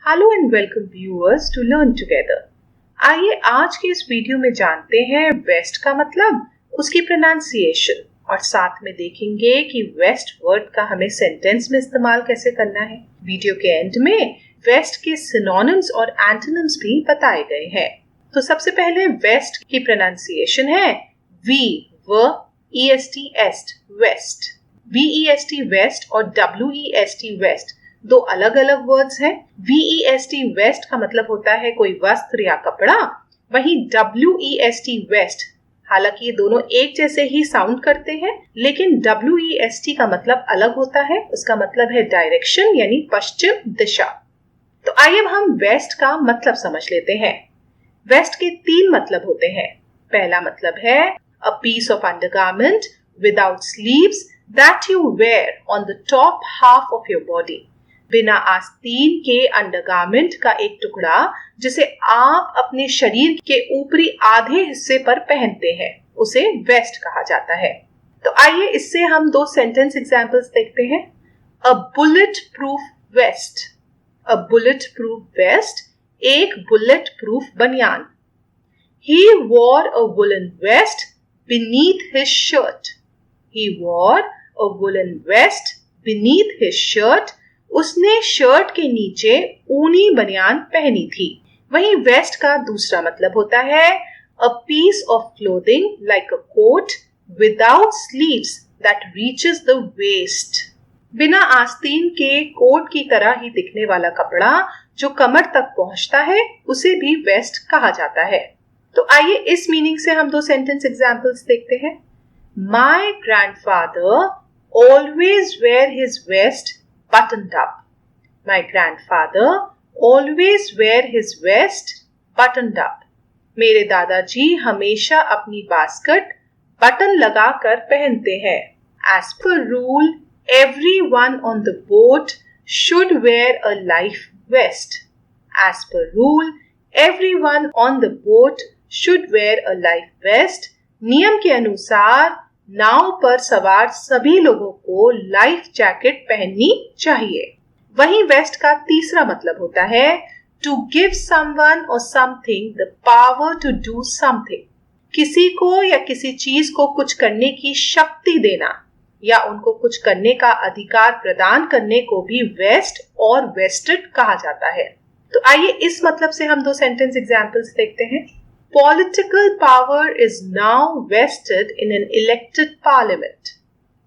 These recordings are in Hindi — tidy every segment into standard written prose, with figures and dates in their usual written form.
Hello and welcome viewers to learn together. आइए आज के इस वीडियो में जानते हैं वेस्ट का मतलब, उसकी प्रोनाउंसिएशन और साथ में देखेंगे कि वेस्ट वर्ड का हमें सेंटेंस में इस्तेमाल कैसे करना है। वीडियो के एंड में वेस्ट के सिनोनिम्स और एंटोनिम्स भी बताए गए हैं। तो सबसे पहले वेस्ट की प्रोनाउंसिएशन है वी-व-ई-एस-टी एस्ट, वेस्ट। वी-ई-एस-टी वेस्ट और डब्ल्यू-ई-एस-टी वेस्ट दो अलग अलग वर्ड्स हैं। वी-ई-एस-टी वेस्ट का मतलब होता है कोई वस्त्र या कपड़ा, वहीं डब्ल्यू-ई-एस-टी वेस्ट, हालांकि ये दोनों एक जैसे ही साउंड करते हैं, लेकिन डब्ल्यू-ई-एस-टी का मतलब अलग होता है। उसका मतलब है डायरेक्शन यानी पश्चिम दिशा। तो आइए अब हम वेस्ट का मतलब समझ लेते हैं। वेस्ट के 3 मतलब होते हैं। पहला मतलब है a piece of undergarment without sleeves that you wear on the top half of your body. बिना आस्तीन के अंडरगारमेंट का एक टुकड़ा जिसे आप अपने शरीर के ऊपरी आधे हिस्से पर पहनते हैं, उसे वेस्ट कहा जाता है। तो आइए इससे हम 2 सेंटेंस एग्जांपल्स देखते हैं। A bullet proof waste. A bullet proof waste, एक बुलेट प्रूफ बनियान। He wore a woolen vest beneath his shirt. He wore a woolen vest beneath his shirt. उसने शर्ट के नीचे ऊनी बनियान पहनी थी। वहीं वेस्ट का दूसरा मतलब होता है a piece of clothing like a coat without sleeves that reaches the waist. बिना आस्तीन के कोट की तरह ही दिखने वाला कपड़ा जो कमर तक पहुंचता है, उसे भी वेस्ट कहा जाता है। तो आइए इस मीनिंग से हम 2 सेंटेंस एग्जांपल्स देखते हैं। My grandfather always wear his vest buttoned up. My grandfather always wear his vest buttoned up. मेरे दादाजी हमेशा अपनी बास्केट बटन लगाकर पहनते हैं। As per rule, everyone on the boat should wear a life vest. As per rule, everyone on the boat should wear a life vest. नियम के अनुसार नाव पर सवार सभी लोगों को लाइफ जैकेट पहननी चाहिए। वहीं वेस्ट का तीसरा मतलब होता है to give someone or something the power to do something. किसी को या किसी चीज को कुछ करने की शक्ति देना या उनको कुछ करने का अधिकार प्रदान करने को भी वेस्ट और वेस्टेड कहा जाता है। तो आइए इस मतलब से हम 2 सेंटेंस एग्जांपल्स देखते हैं। Political power is now vested in an elected parliament.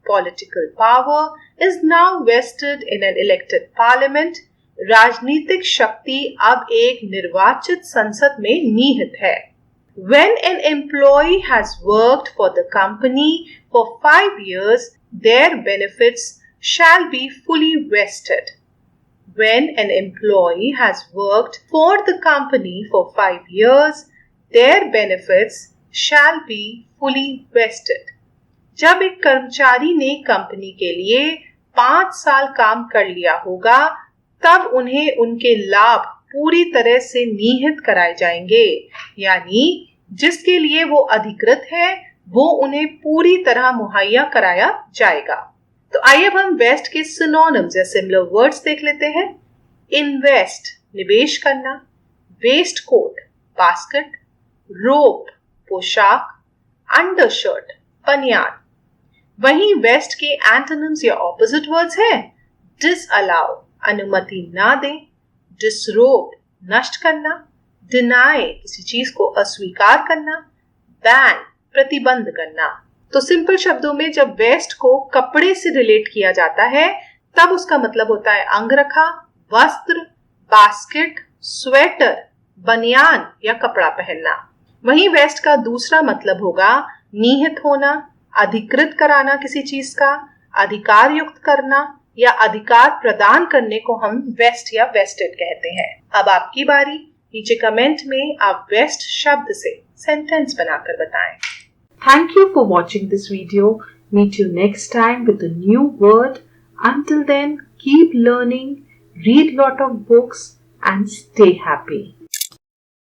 Political power is now vested in an elected parliament. राजनीतिक शक्ति अब एक निर्वाचित संसद में निहित है। When an employee has worked for the company for 5 years, their benefits shall be fully vested. When an employee has worked for the company for 5 years, their benefits shall be fully vested. जब एक कर्मचारी ने कंपनी के लिए 5 साल काम कर लिया होगा, तब उन्हें उनके लाभ पूरी तरह से निहित कराए जाएंगे, यानी जिसके लिए वो अधिकृत है वो उन्हें पूरी तरह मुहैया कराया जाएगा। तो आइए अब हम वेस्ट के सिनोनिम्स या सिमिलर वर्ड्स देख लेते हैं। इन्वेस्ट निवेश करना, वेस्ट कोट बास्केट, रोप पोशाक, अंडरशर्ट बनियान। वहीं वेस्ट के एंटोनिम्स या ऑपोजिट वर्ड्स हैं डिसअलाउ अनुमति ना दें, डिसरोब नष्ट करना, डिनाई किसी चीज को अस्वीकार करना, बैन प्रतिबंध करना। तो सिंपल शब्दों में जब वेस्ट को कपड़े से रिलेट किया जाता है, तब उसका मतलब होता है अंगरखा, वस्त्र, बास्केट, स्वेटर, बनियान या कपड़ा पहनना। वहीं वेस्ट का दूसरा मतलब होगा निहित होना, अधिकृत कराना किसी चीज का, अधिकार युक्त करना या अधिकार प्रदान करने को हम वेस्ट या वेस्टेड कहते हैं। अब आपकी बारी, नीचे कमेंट में आप वेस्ट शब्द से सेंटेंस बनाकर बताएं। Thank you for watching this video. Meet you next time with a new word. Until then, keep learning, read lot of books and stay happy.